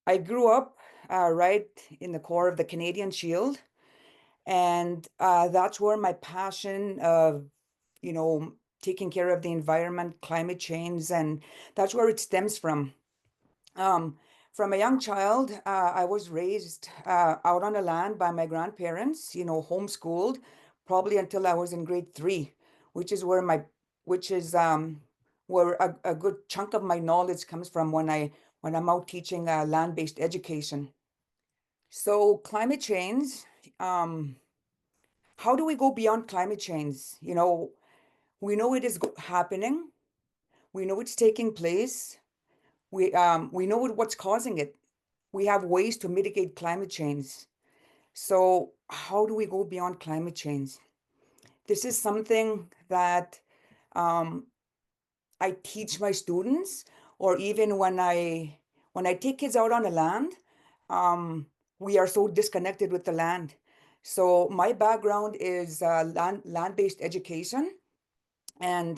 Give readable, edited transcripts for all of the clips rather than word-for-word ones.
I grew up right in the core of the Canadian Shield, and that's where my passion of, you know, taking care of the environment, climate change, and that's where it stems from. Um, from a young child, I was raised out on the land by my grandparents, homeschooled, probably until I was in grade three, which is where my, which is where a good chunk of my knowledge comes from when I'm out teaching land-based education. So climate change, um, how do we go beyond climate change? We know it is happening. We know it's taking place. We know what's causing it. We have ways to mitigate climate change. So how do we go beyond climate change? This is something that um, I teach my students, or even when I take kids out on the land, um, we are so disconnected with the land. So my background is land-based education, and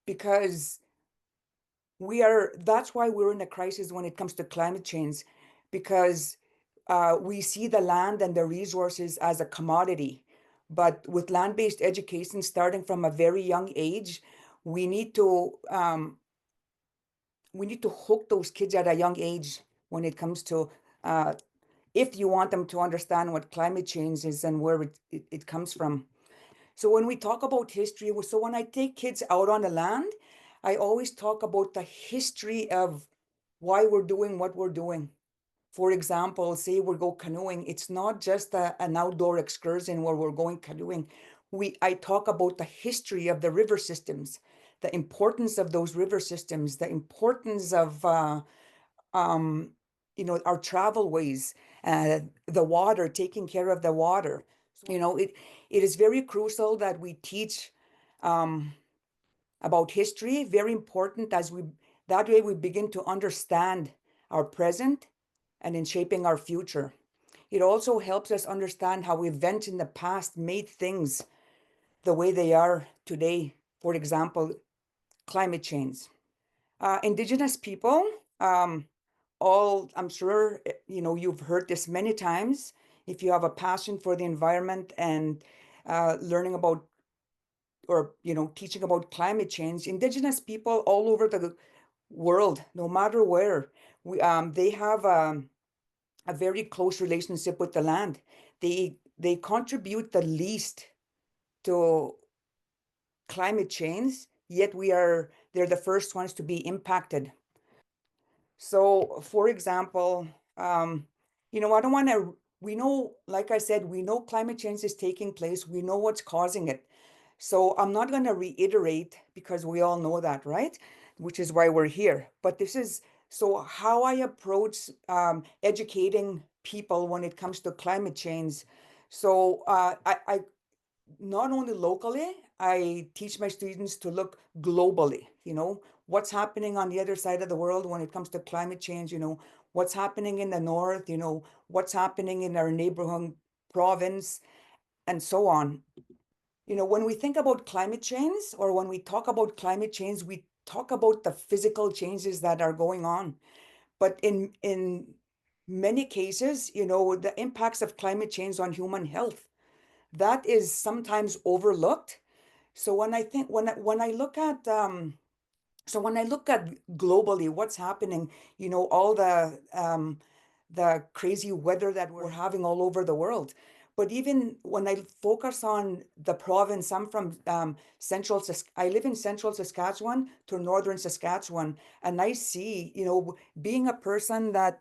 because that's why we're in a crisis when it comes to climate change, because we see the land and the resources as a commodity. But with land-based education, starting from a very young age, we need to um, we need to hook those kids at a young age when it comes to uh, if you want them to understand what climate change is and where it comes from. So when we talk about history, so when I take kids out on the land, I always talk about the history of why we're doing what we're doing. For example, say we go canoeing, it's not just an outdoor excursion where we're going canoeing. I talk about the history of the river systems, the importance of those river systems, the importance of um, our travel ways, the water, taking care of the water. It is very crucial that we teach um, about history, very important that way we begin to understand our present and in shaping our future. It also helps us understand how events in the past made things the way they are today. For example, climate change. Indigenous people, um, I'm sure, you've heard this many times. If you have a passion for the environment and learning about or, teaching about climate change, Indigenous people all over the world, no matter where, they have a very close relationship with the land. They contribute the least to climate change, yet they're the first ones to be impacted. So, for example, I don't want to, we know, like I said, we know climate change is taking place. We know what's causing it. So I'm not going to reiterate because we all know that, right? Which is why we're here. But this is so how I approach educating people when it comes to climate change. So I not only locally, I teach my students to look globally, what's happening on the other side of the world when it comes to climate change, what's happening in the north, what's happening in our neighborhood province, and so on. When we think about climate change or when we talk about climate change, we talk about the physical changes that are going on. But in many cases, the impacts of climate change on human health, that is sometimes overlooked. So when I look at when I look at globally what's happening, all the crazy weather that we're having all over the world. But even when I focus on the province, I'm from I live in central Saskatchewan to northern Saskatchewan, and I see, being a person that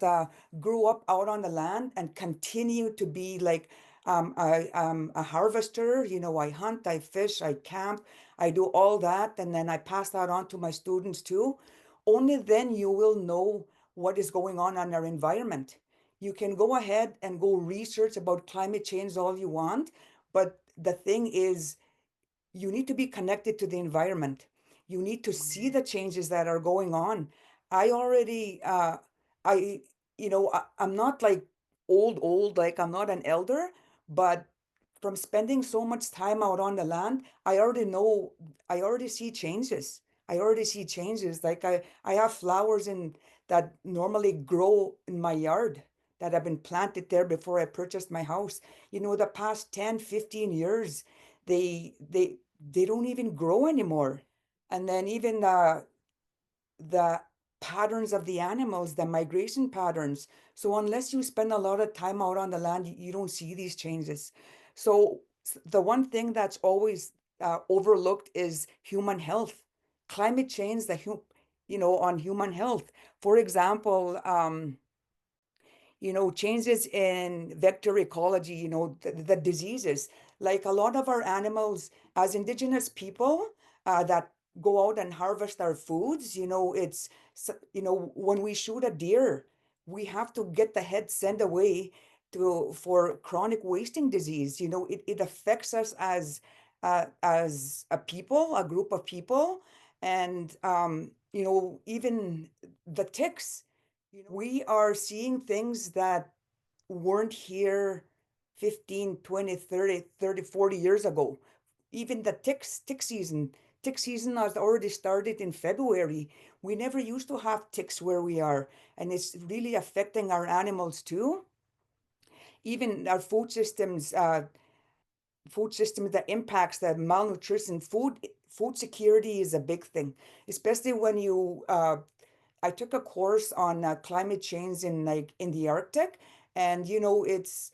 grew up out on the land and continue to be like a harvester, I hunt, I fish, I camp, I do all that, and then I pass that on to my students too. Only then you will know what is going on in our environment. You can go ahead and go research about climate change all you want, but the thing is, you need to be connected to the environment. You need to see the changes that are going on. I already, I, I'm not like old, like I'm not an elder, but from spending so much time out on the land, I already see changes. I already see changes. Like I have flowers in that normally grow in my yard that have been planted there before I purchased my house. The past 10, 15 years, they don't even grow anymore. And then even the patterns of the animals, the migration patterns. So unless you spend a lot of time out on the land, you don't see these changes. So the one thing that's always overlooked is human health, climate change, on human health. For example, changes in vector ecology, the diseases. Like a lot of our animals, as Indigenous people that go out and harvest our foods, when we shoot a deer, we have to get the head sent away for chronic wasting disease. It affects us as a people, a group of people, and even the ticks. We are seeing things that weren't here 15, 20, 30, 40 years ago. Even the tick season has already started in February. We never used to have ticks where we are, and it's really affecting our animals too. Even our food system that impacts the malnutrition. Food security is a big thing, especially when you I took a course on climate change in the Arctic, and yes,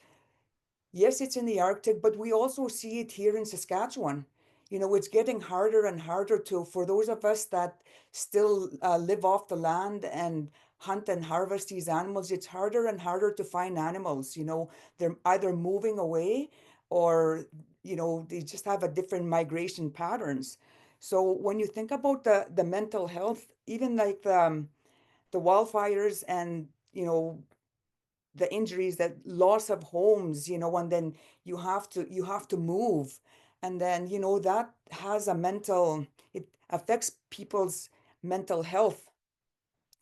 it's in the Arctic, but we also see it here in Saskatchewan. It's getting harder and harder for those of us that still live off the land and hunt and harvest these animals. It's harder and harder to find animals. They're either moving away or, they just have a different migration patterns. So when you think about the mental health, even like the wildfires and, the injuries, that loss of homes, and then you have to move, and then that has it affects people's mental health.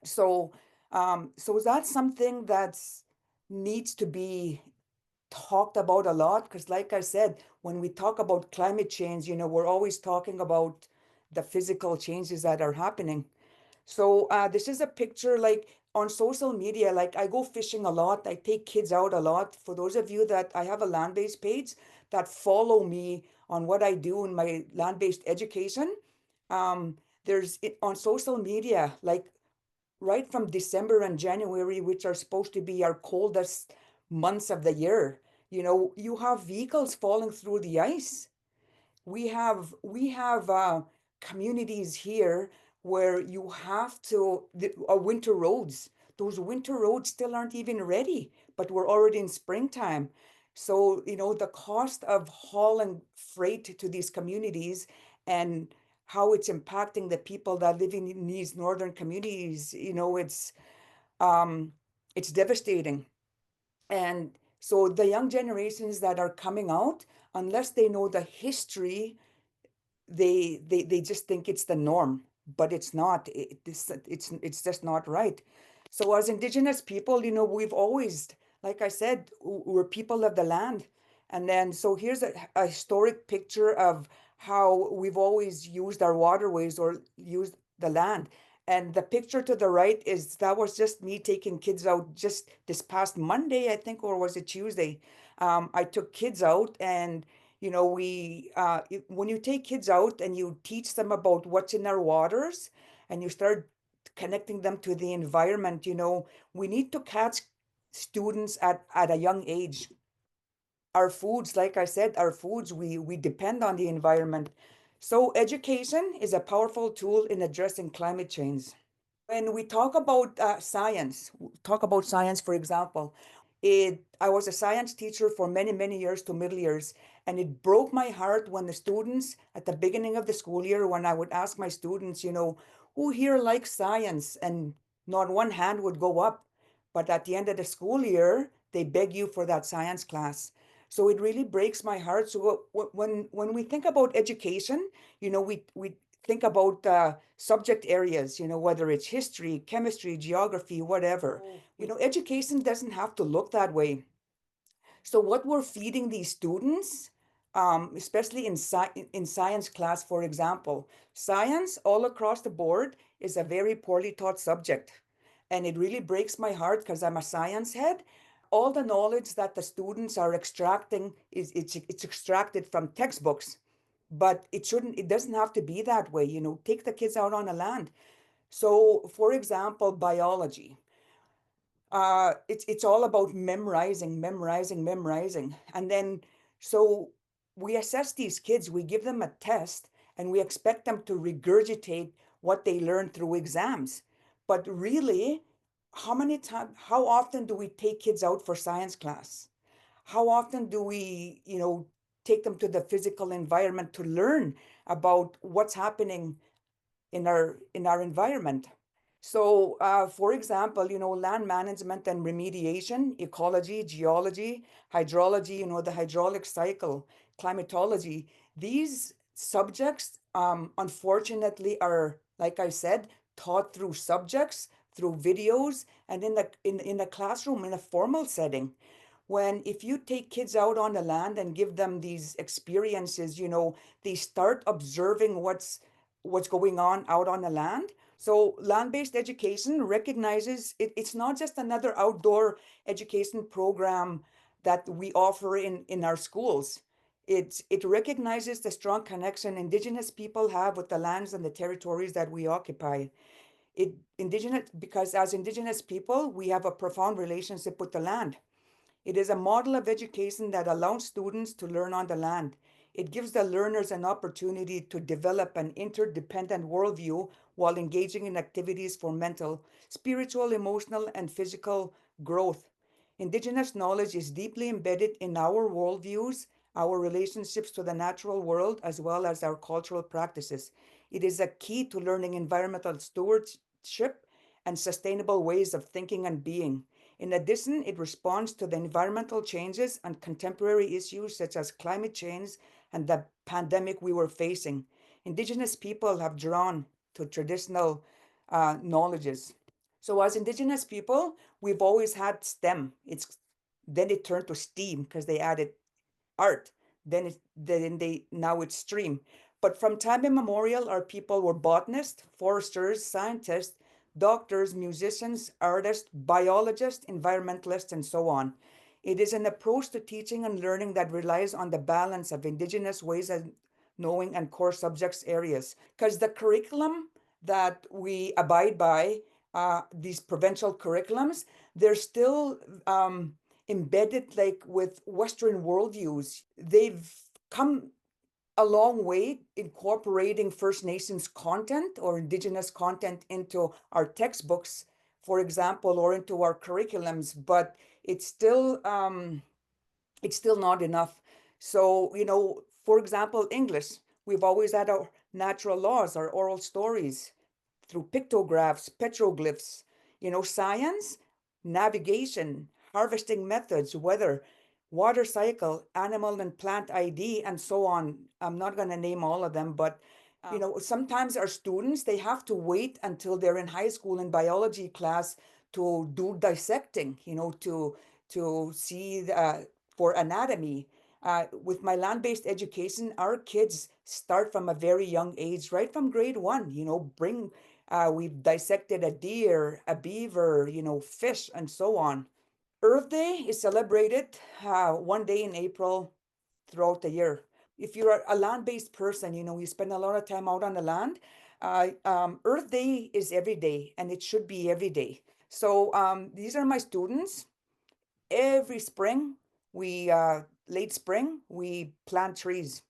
So that's something that's needs to be talked about a lot, because like I said, when we talk about climate change, we're always talking about the physical changes that are happening. So this is a picture like on social media. Like I go fishing a lot. I take kids out a lot. For those of you that I have a land-based page that follow me on what I do in my land-based education, there's it on social media, like right from December and January, which are supposed to be our coldest months of the year. You have vehicles falling through the ice. We have communities here where you have to winter roads. Those winter roads still aren't even ready, but we're already in springtime. So, the cost of hauling freight to these communities and how it's impacting the people that live in these northern communities, um, it's devastating. And so the young generations that are coming out, unless they know the history, they just think it's the norm, but it's not. It's just not right. So as Indigenous people, we've always, like I said, we're people of the land. And then so here's a historic picture of how we've always used our waterways or used the land. And the picture to the right that was just me taking kids out just this past Monday, I think, or was it Tuesday? I took kids out, and when you take kids out and you teach them about what's in our waters, and you start connecting them to the environment, we need to catch students at a young age. Our foods, like I said, we depend on the environment. So education is a powerful tool in addressing climate change. When we talk about science, for example, I was a science teacher for many, many years to middle years, and it broke my heart when the students at the beginning of the school year, when I would ask my students, who here likes science, and not one hand would go up. But at the end of the school year, they beg you for that science class. So it really breaks my heart. So when we think about education, we think about subject areas, whether it's history, chemistry, geography, whatever. Education doesn't have to look that way. So what we're feeding these students, especially in science class, for example, science all across the board is a very poorly taught subject. And it really breaks my heart because I'm a science head. All the knowledge that the students are extracting it's extracted from textbooks, but it doesn't have to be that way. Take the kids out on the land. So, for example, biology. It's all about memorizing, memorizing, memorizing. And then, so we assess these kids, we give them a test, and we expect them to regurgitate what they learned through exams. But really, how often do we take kids out for science class? How often do we, take them to the physical environment to learn about what's happening in our environment? So, for example, land management and remediation, ecology, geology, hydrology, the hydraulic cycle, climatology, these subjects, unfortunately, are, like I said, taught through subjects, through videos, and in a classroom in a formal setting. When if you take kids out on the land and give them these experiences, they start observing what's going on out on the land. So land-based education recognizes it's not just another outdoor education program that we offer in our schools. It recognizes the strong connection Indigenous people have with the lands and the territories that we occupy. Indigenous, because as Indigenous people, we have a profound relationship with the land. It is a model of education that allows students to learn on the land. It gives the learners an opportunity to develop an interdependent worldview while engaging in activities for mental, spiritual, emotional, and physical growth. Indigenous knowledge is deeply embedded in our worldviews, our relationships to the natural world, as well as our cultural practices. It is a key to learning environmental stewardship and sustainable ways of thinking and being. In addition, it responds to the environmental changes and contemporary issues such as climate change and the pandemic we were facing. Indigenous people have drawn to traditional knowledges. So, as Indigenous people, we've always had STEM. Then it turned to STEAM because they added art. Then now it's stream. But from time immemorial, our people were botanists, foresters, scientists, doctors, musicians, artists, biologists, environmentalists, and so on. It is an approach to teaching and learning that relies on the balance of Indigenous ways of knowing and core subjects areas. Because the curriculum that we abide by, these provincial curriculums, they're still embedded like with Western worldviews. They've come a long way incorporating First Nations content or Indigenous content into our textbooks, for example, or into our curriculums, but it's still um, it's still not enough. So, for example, English, we've always had our natural laws, our oral stories through pictographs, petroglyphs, science, navigation, harvesting methods, weather, water cycle, animal and plant ID, and so on. I'm not going to name all of them, but sometimes our students they have to wait until they're in high school in biology class to do dissecting, to see for anatomy. With my land-based education, our kids start from a very young age, right from grade one. We've dissected a deer, a beaver, fish, and so on. Earth Day is celebrated one day in April throughout the year. If you're a land-based person, you spend a lot of time out on the land. Earth Day is every day, and it should be every day. So these are my students. Every spring, late spring, we plant trees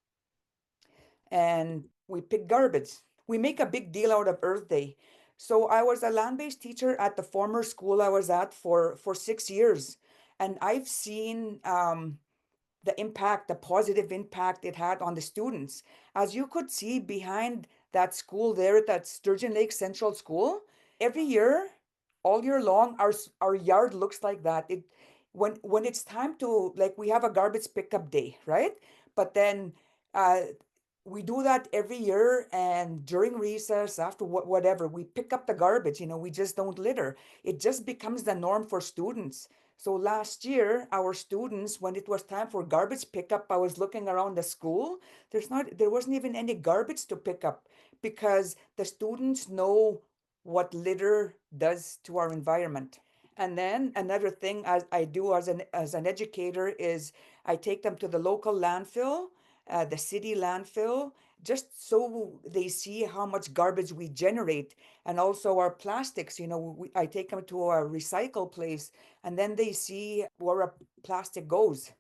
and we pick garbage. We make a big deal out of Earth Day. So I was a land-based teacher at the former school I was at for 6 years, and I've seen the impact, the positive impact it had on the students. As you could see behind that school there, that Sturgeon Lake Central School, every year, all year long, our yard looks like that. When it's time to, like, we have a garbage pickup day, right? But then uh, we do that every year, and during recess, after whatever, we pick up the garbage. We just don't litter. It just becomes the norm for students. So last year, our students, when it was time for garbage pickup, I was looking around the school. There wasn't even any garbage to pick up because the students know what litter does to our environment. And then another thing as I do as an educator is I take them to the local landfill, the city landfill, just so they see how much garbage we generate, and also our plastics. I take them to a recycle place, and then they see where a plastic goes.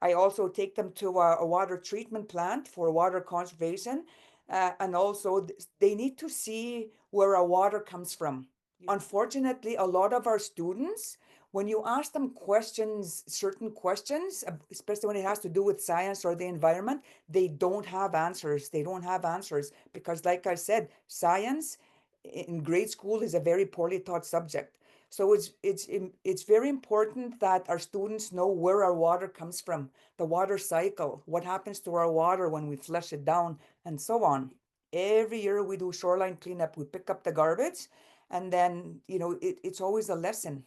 I also take them to a water treatment plant for water conservation, and also they need to see where our water comes from. Unfortunately, a lot of our students, when you ask them questions, certain questions, especially when it has to do with science or the environment, they don't have answers. They don't have answers because, like I said, science in grade school is a very poorly taught subject. So it's very important that our students know where our water comes from, the water cycle, what happens to our water when we flush it down, and so on. Every year we do shoreline cleanup. We pick up the garbage, and then it's always a lesson.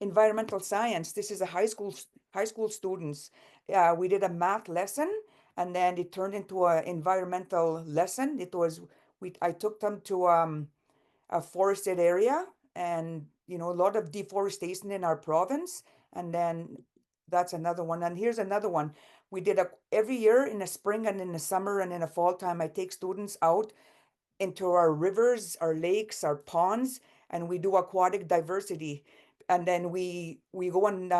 Environmental science. This is a high school students. We did a math lesson, and then it turned into an environmental lesson. I took them to a forested area, and a lot of deforestation in our province. And then that's another one. And here's another one. We did a every year in the spring and in the summer and in the fall time. I take students out into our rivers, our lakes, our ponds, and we do aquatic diversity. And then we go and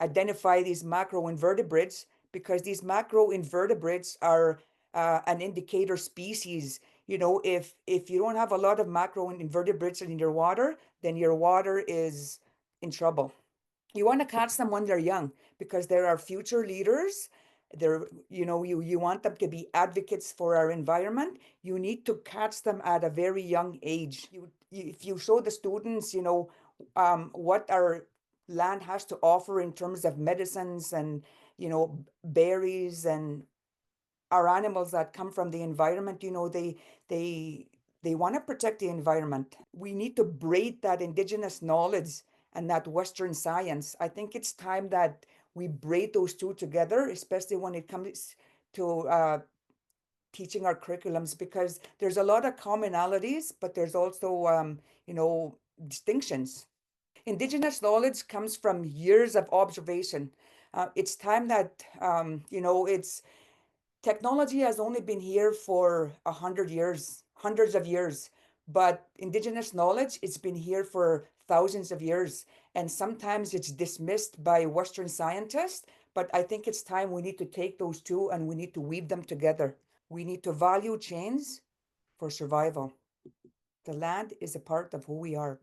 identify these macroinvertebrates, because these macroinvertebrates are an indicator species. If you don't have a lot of macroinvertebrates in your water, then your water is in trouble. You want to catch them when they're young, because they're our future leaders. You want them to be advocates for our environment. You need to catch them at a very young age. If you show the students, what our land has to offer in terms of medicines and, berries and our animals that come from the environment, they they want to protect the environment. We need to braid that indigenous knowledge and that Western science. I think it's time that we braid those two together, especially when it comes to teaching our curriculums, because there's a lot of commonalities, but there's also distinctions. Indigenous knowledge comes from years of observation. It's time that it's technology has only been here for 100 years, hundreds of years, but indigenous knowledge, it's been here for thousands of years. And sometimes it's dismissed by Western scientists, but I think it's time we need to take those two and we need to weave them together. We need to value change for survival. The land is a part of who we are.